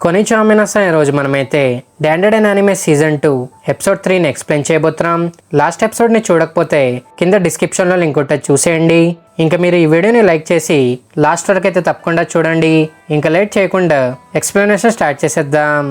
కొనిచివా మినాసన్ ఈరోజు మనమైతే డాండెన్ anime season 2 episode 3ని explain చేయబోతున్నాం. లాస్ట్ ఎపిసోడ్ని చూడకపోతే కింద డిస్క్రిప్షన్లో లింక్ ఉంటుంది, చూసేయండి. ఇంకా మీరు ఈ వీడియోని లైక్ చేసి లాస్ట్ వరకు అయితే తప్పకుండా చూడండి. ఇంకా లేట్ చేయకుండా ఎక్స్ప్లెనేషన్ స్టార్ట్ చేసేద్దాం.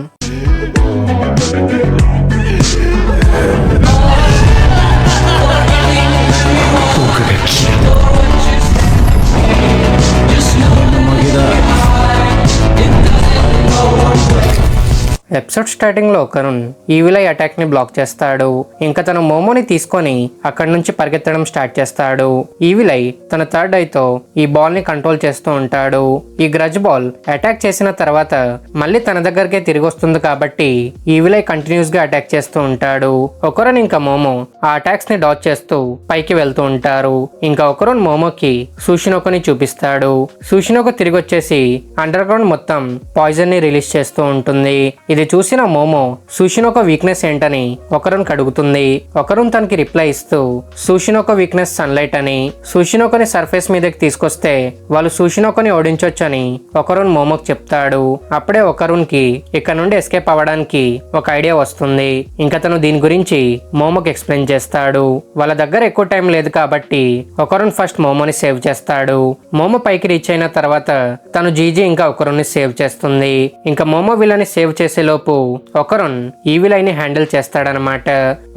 ఎపిసోడ్ స్టార్టింగ్లో కరుణ్ ఈవిల్ ఐ అటాక్ని బ్లాక్ చేస్తాడు. ఇంకా తన మోమోని తీసుకొని అక్కడి నుంచి పరిగెత్తడం స్టార్ట్ చేస్తాడు. ఈవిల్ ఐ తన థర్డ్ ఐతో ఈ బాల్ని కంట్రోల్ చేస్తూ ఉంటాడు. ఈ గ్రజ్ బాల్ అటాక్ చేసిన తర్వాత మళ్ళీ తన దగ్గరకే తిరిగి వస్తుంది కాబట్టి ఈవిల్ ఐ కంటిన్యూస్ గా అటాక్ చేస్తూ ఉంటాడు. ఒకరోన్ ఇంకా మోమో ఆ అటాక్స్ ని డాచ్ చేస్తూ పైకి వెళ్తూ ఉంటారు. ఇంకా ఒకరోన్ మోమోకి సూషినోకోని చూపిస్తాడు. సూషినోకో తిరిగి వచ్చేసి అండర్ గ్రౌండ్ మొత్తం పాయిజన్ ని రిలీజ్ చేస్తూ ఉంటుంది. ఇది చూసిన మోమో సూషినోకో వీక్నెస్ ఏంటని ఒకరున్ అడుగుతుంది. ఒకరున్ తనకి రిప్లై ఇస్తూ సూషినోకో వీక్నెస్ సన్లైట్ అని, సూషినోకోని సర్ఫేస్ మీదకి తీసుకొస్తే వాళ్ళు సూషినోకోని ఓడించొచ్చని ఒకరున్ మోమోకి చెప్తాడు. అప్పుడే ఒకరున్ కి ఇక్కడ నుండి ఎస్కేప్ అవ్వడానికి ఒక ఐడియా వస్తుంది. ఇంకా తను దీని గురించి మోమోకి ఎక్స్ప్లెయిన్ చేస్తాడు. వాళ్ళ దగ్గర ఎక్కువ టైం లేదు కాబట్టి ఒకరున్ ఫస్ట్ మోమోని సేవ్ చేస్తాడు. మోమో పైకి రీచ్ అయిన తర్వాత తను జీజీ ఇంకా ఒకరుని సేవ్ చేస్తుంది. ఇంకా మోమో వీళ్ళని సేవ్ చేసే లోపు ఒకరున్ ఈవిల్ ఐని హ్యాండిల్ చేస్తాడనమాట.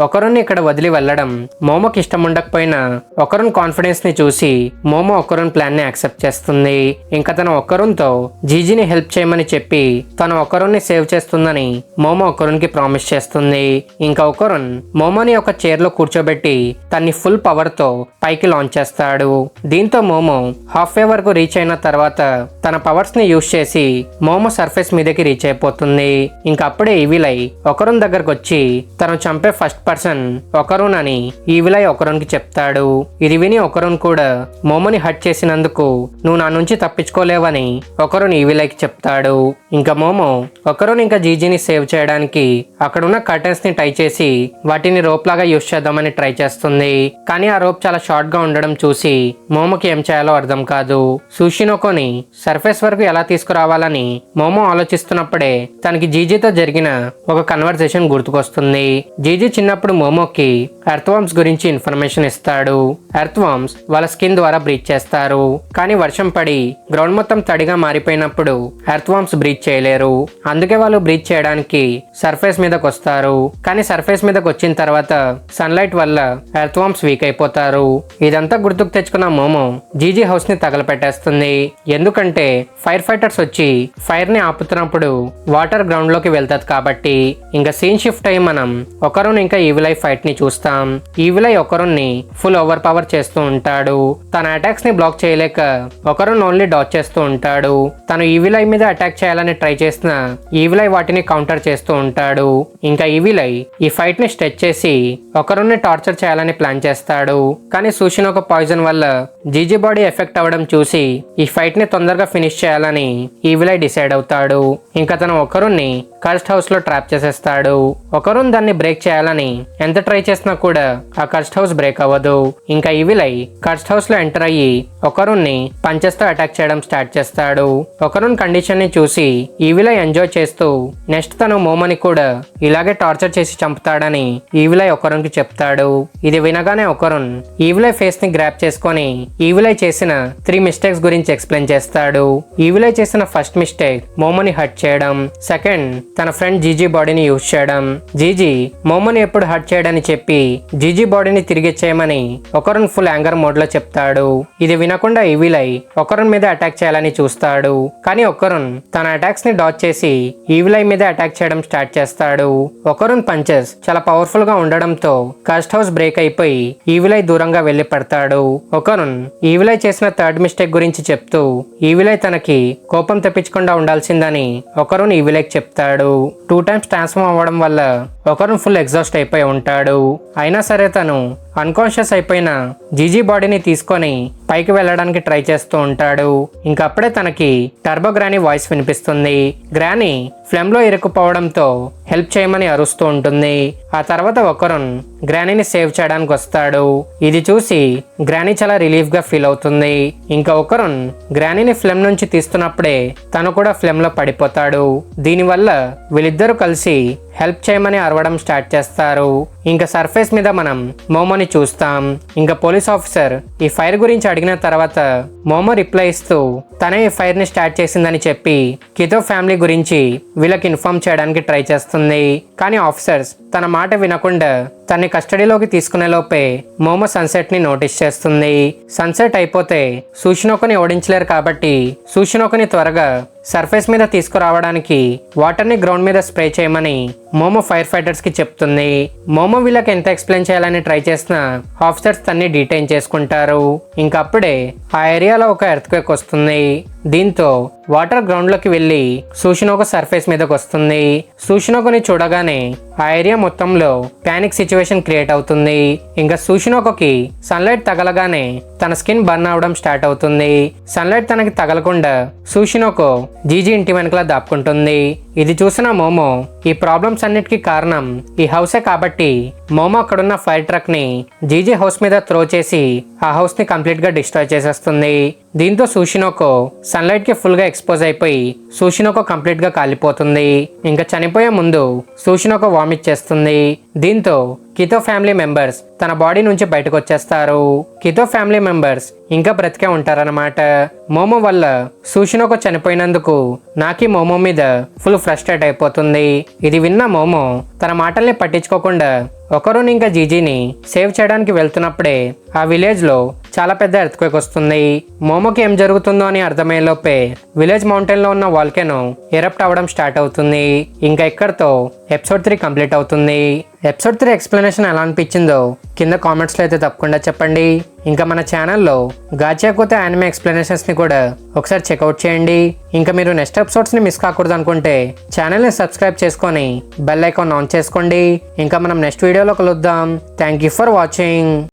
ఒకరున్ ఇక్కడ వదిలి వెళ్లడం మోమోకి ఇష్టం ఉండకపోయినా ఒకరున్ కాన్ఫిడెన్స్ ని చూసి మోమో ఒకరున్ ప్లాన్ ని యాక్సెప్ట్ చేస్తుంది. ఇంకా తన ఒకరున్ తో జీజీని హెల్ప్ చేయమని చెప్పి తను ఒకరున్ ని సేవ్ చేస్తుందని మోమో ఒకరున్ కి ప్రామిస్ చేస్తుంది. ఇంకా ఒకరున్ మోమోని ఒక చైర్ లో కూర్చోబెట్టి తన్ని ఫుల్ పవర్ తో పైకి లాంచ్ చేస్తాడు. దీంతో మోమో హాఫ్ వే వరకు రీచ్ అయిన తర్వాత తన పవర్స్ ని యూజ్ చేసి మోమో సర్ఫేస్ మీదకి రీచ్ అయిపోతుంది. ఇంకా అప్పుడే ఈవిల్ ఐ ఒకరున్ దగ్గరకు వచ్చి తను చంపే ఫస్ట్ పర్సన్ ఒకరున్ అని ఈవిల్ ఐ ఒకరున్ కి చెప్తాడు. ఇది విని ఒకరున్ కూడా మోమోని హట్ చేసినందుకు నువ్వు నా నుంచి తప్పించుకోలేవని ఒకరున్ ఈవిల్ ఐకి చెప్తాడు. ఇంకా మోమో ఒకరున్ ఇంకా జీజీని సేవ్ చేయడానికి అక్కడున్న కర్టన్స్ ని టై చేసి వాటిని రోప్ లాగా యూజ్ చేద్దామని ట్రై చేస్తుంది. కానీ ఆ రోప్ చాలా షార్ట్ గా ఉండడం చూసి మోమోకి ఏం చేయాలో అర్థం కాదు. సూషినోకోని సర్ఫేస్ వరకు ఎలా తీసుకురావాలని మోమో ఆలోచిస్తున్నప్పుడే తనకి జీజీతో జరిగిన ఒక కన్వర్సేషన్ గుర్తుకొస్తుంది. జీజీ చిన్నప్పుడు మోమోకి ఎర్త్వామ్స్ గురించి ఇన్ఫర్మేషన్ ఇస్తాడు. ఎర్త్వామ్స్ వాళ్ళ స్కిన్ ద్వారా బ్రీచ్ చేస్తారు. కానీ వర్షం పడి గ్రౌండ్ మొత్తం తడిగా మారిపోయినప్పుడు ఎర్త్వామ్స్ బ్రీచ్ చేయలేరు. అందుకే వాళ్ళు బ్రీచ్ చేయడానికి సర్ఫేస్ మీదకి వస్తారు. కానీ సర్ఫేస్ మీదకి వచ్చిన తర్వాత సన్లైట్ వల్ల ఎర్త్వామ్స్ వీక్ అయిపోతారు. ఇదంతా గుర్తుకు తెచ్చుకున్న మోమో జీజీ హౌస్ ని తగలపెట్టేస్తుంది. ఎందుకంటే ఫైర్ ఫైటర్స్ వచ్చి ఫైర్ ని ఆపుతున్నప్పుడు వాటర్ గ్రౌండ్ లోకి వెళ్తాది కాబట్టి. ఇంకా సీన్ షిఫ్ట్ అయ్యి మనం ఒకరున్ ఇంకా ఈవిల్ ఐ ఫైట్ ని చూస్తాం. ఈవిల్ ఐ ఒకరున్ ని ఫుల్ ఓవర్ పవర్ చేస్తూ ఉంటాడు. తన అటాక్స్ ని బ్లాక్ చేయలేక ఒకరున్ ఓన్లీ డాచ్ చేస్తూ ఉంటాడు. తను ఈవిల్ ఐ మీద అటాక్ చేయాలని ట్రై చేసిన ఈవిల్ ఐ వాటిని కౌంటర్ చేస్తూ ఉంటాడు. ఇంకా ఈవిల్ ఐ ఈ ఫైట్ ని స్ట్రెచ్ చేసి ఒకరున్ ని టార్చర్ చేయాలని ప్లాన్ చేస్తాడు. కానీ సూషినోకో పాయిజన్ వల్ల జీజీ బాడీ ఎఫెక్ట్ అవ్వడం చూసి ఈ ఫైట్ ని తొందరగా ఫినిష్ చేయాలని ఈవిల్ ఐ డిసైడ్ అవుతాడు. ఇంకా తను ఒకరున్ ని కర్స్ట్ హౌస్ లో ట్రాప్ చేసేస్తాడు. ఒకరున్ దాన్ని బ్రేక్ చేయాలని ఎంత ట్రై చేసినా కూడా ఆ కర్స్ట్ హౌస్ బ్రేక్ అవ్వదు. ఇంకా ఈవిల్ ఐ కర్స్ట్ హౌస్ లో ఎంటర్ అయ్యి ఒకరున్ ని పంచెస్ తో అటాక్ చేయడం స్టార్ట్ చేస్తాడు. ఒకరున్ కండిషన్ ని చూసి ఈవిల్ ఐ ఎంజాయ్ చేస్తూ నెక్స్ట్ తను మోమోని కూడా ఇలాగే టార్చర్ చేసి చంపుతాడని ఈవిల్ ఐ ఒకరున్ కి చెప్తాడు. ఇది వినగానే ఒకరున్ ఈవిల్ ఐ ఫేస్ ని గ్రాప్ చేసుకొని ఈవిల్ ఐ చేసిన 3 మిస్టేక్స్ గురించి ఎక్స్ప్లెయిన్ చేస్తాడు. ఈవిల్ ఐ చేసిన ఫస్ట్ మిస్టేక్ మోమోని హర్ట్ చేయడం. సెకండ్, తన ఫ్రెండ్ జీజీ బాడీని యూజ్ చేయడం. జీజీ మోమోని ఎప్పుడు హర్ట్ చేయడని చెప్పి జీజీ బాడీని తిరిగి చేయమని ఒకరున్ ఫుల్ యాంగర్ మోడ్ లో చెప్తాడు. ఇది వినకుండా ఈవిల్ ఐ ఒకరున్ మీద అటాక్ చేయాలని చూస్తాడు. కానీ ఒకరున్ తన అటాక్స్ ని డాచ్ చేసి ఈవిల్ ఐ మీద అటాక్ చేయడం స్టార్ట్ చేస్తాడు. ఒకరున్ పంచెస్ చాలా పవర్ఫుల్ గా ఉండడంతో కస్ట్ హౌస్ బ్రేక్ అయిపోయి ఈవిల్ ఐ దూరంగా వెళ్లి పడతాడు. ఒకరున్ ఈవిల్ ఐ చేసిన థర్డ్ మిస్టేక్ గురించి చెప్తూ ఈవిల్ ఐ తనకి కోపం తెప్పించకుండా ఉండాల్సిందని ఒకరున్ ఈవిల్ ఐకి చెప్తాడు. 2 టైమ్స్ ట్రాన్స్ఫార్మ్ అవ్వడం వల్ల ఒకరున్ ఫుల్ ఎగ్జాస్ట్ అయిపోయి ఉంటాడు. అయినా సరే తను అన్కాన్షియస్ అయిపోయిన జీజీ బాడీని తీసుకొని పైకి వెళ్ళడానికి ట్రై చేస్తూ ఉంటాడు. ఇంకప్పుడే తనకి టర్బో గ్రానీ వాయిస్ వినిపిస్తుంది. గ్రానీ ఫ్లెమ్ లో ఇరుక్కుపోవడంతో హెల్ప్ చేయమని అరుస్తూ ఉంటుంది. ఆ తర్వాత ఒకరున్ గ్రానీని సేవ్ చేయడానికి వస్తాడు. ఇది చూసి గ్రానీ చాలా రిలీఫ్ గా ఫీల్ అవుతుంది. ఇంకా ఒకరున్ గ్రానీని ఫ్లెమ్ నుంచి తీస్తున్నప్పుడే తను కూడా ఫ్లెమ్ లో పడిపోతాడు. దీనివల్ల వీళ్ళిద్దరూ కలిసి హెల్ప్ చేయమని అరవడం స్టార్ట్ చేస్తారు. ఇంకా సర్ఫేస్ మీద మనం మోమోని చూస్తాం. ఇంకా పోలీస్ ఆఫీసర్ ఈ ఫైర్ గురించి అడిగిన తర్వాత మోమో రిప్లై ఇస్తూ తనే ఈ ఫైర్ ని స్టార్ట్ చేసిందని చెప్పి కితో ఫ్యామిలీ గురించి వీళ్ళకి ఇన్ఫార్మ్ చేయడానికి ట్రై చేస్తుంది. కానీ ఆఫీసర్స్ తన మాట వినకుండా తన్ని కస్టడీలోకి తీసుకునే లోపే మోమో సన్సెట్ ని నోటీస్ చేస్తుంది. సన్సెట్ అయిపోతే సూషినోకుని ఓడించలేరు కాబట్టి సూషినోకుని త్వరగా సర్ఫేస్ మీద తీసుకురావడానికి వాటర్ ని గ్రౌండ్ మీద స్ప్రే చేయమని మోమో ఫైర్ ఫైటర్స్ కి చెప్తుంది. మోమో వీళ్ళకి ఎంత ఎక్స్ప్లెయిన్ చేయాలని ట్రై చేసినా ఆఫీసర్స్ తన్ని డీటైన్ చేసుకుంటారు. ఇంకప్పుడే ఆ ఏరియాలో ఒక ఎర్త్క్వేక్ వస్తుంది. దీంతో వాటర్ గ్రౌండ్ లోకి వెళ్లి సూషినోకు సర్ఫేస్ మీదకి వస్తుంది. సూషినోకుని చూడగానే ఆ ఏరియా మొత్తంలో పానిక్ సిచ్యువేషన్ క్రియేట్ అవుతుంది. ఇంకా సూషినోకుకి సన్లైట్ తగలగానే తన స్కిన్ బర్న్ అవడం స్టార్ట్ అవుతుంది. సన్లైట్ తనకి తగలకుండా సూషినోకు జీజీ ఇంటి వెనకలా దాక్కుంటుంది. ఇది చూసిన మోమో ఈ ప్రాబ్లమ్స్ అన్నిటికీ కారణం ఈ హౌసే కాబట్టి మోమో అక్కడున్న ఫైర్ ట్రక్ ని జీజీ హౌస్ మీద త్రో చేసి ఆ హౌస్ ని కంప్లీట్ గా డిస్ట్రాయ్ చేసేస్తుంది. దీంతో సూషినోకో సన్లైట్ కి ఫుల్ గా ఎక్స్పోజ్ అయిపోయి సూషినోకో కంప్లీట్ గా కాలిపోతుంది. ఇంకా చనిపోయే ముందు సూషినోకో వామిట్ చేస్తుంది. దీంతో కితో ఫ్యామిలీ మెంబర్స్ తన బాడీ నుంచి బయటకు వచ్చేస్తారు. కితో ఫ్యామిలీ మెంబర్స్ ఇంకా బ్రతికే ఉంటారన్నమాట. మోమో వల్ల సూషినోకో చనిపోయినందుకు నాకి మోమో మీద ఫుల్ ఫ్రస్ట్రేట్ అయిపోతుంది. ఇది విన్న మోమో తన మాటల్ని పట్టించుకోకుండా ఒకరు ఇంకా జీజీని సేవ్ చేయడానికి వెళ్తున్నప్పుడే ఆ విలేజ్ లో చాలా పెద్ద ఎర్త్క్వేక్ వస్తుంది. మోమోకి ఏం జరుగుతుందో అని అర్థమయ్యేలోపే విలేజ్ మౌంటైన్ లో ఉన్న వాల్కెనో ఎరప్ట్ అవ్వడం స్టార్ట్ అవుతుంది. ఇంకా ఇక్కడతో ఎపిసోడ్ 3 కంప్లీట్ అవుతుంది. ఎపిసోడ్ 3 ఎక్స్ప్లెనేషన్ ఎలా అనిపించిందో కింద కామెంట్స్ లో అయితే తప్పకుండా చెప్పండి. ఇంకా మన ఛానల్లో గాచాకోతే యానిమే ఎక్స్ప్లెనేషన్స్ ని కూడా ఒకసారి చెక్అవుట్ చేయండి. ఇంకా మీరు నెక్స్ట్ ఎపిసోడ్స్ ని మిస్ కాకూడదు అనుకుంటే ఛానల్ ని సబ్స్క్రైబ్ చేసుకొని బెల్ ఐకాన్ ఆన్ చేసుకోండి. ఇంకా మనం నెక్స్ట్ వీడియోలో కలుద్దాం. Thank you for watching.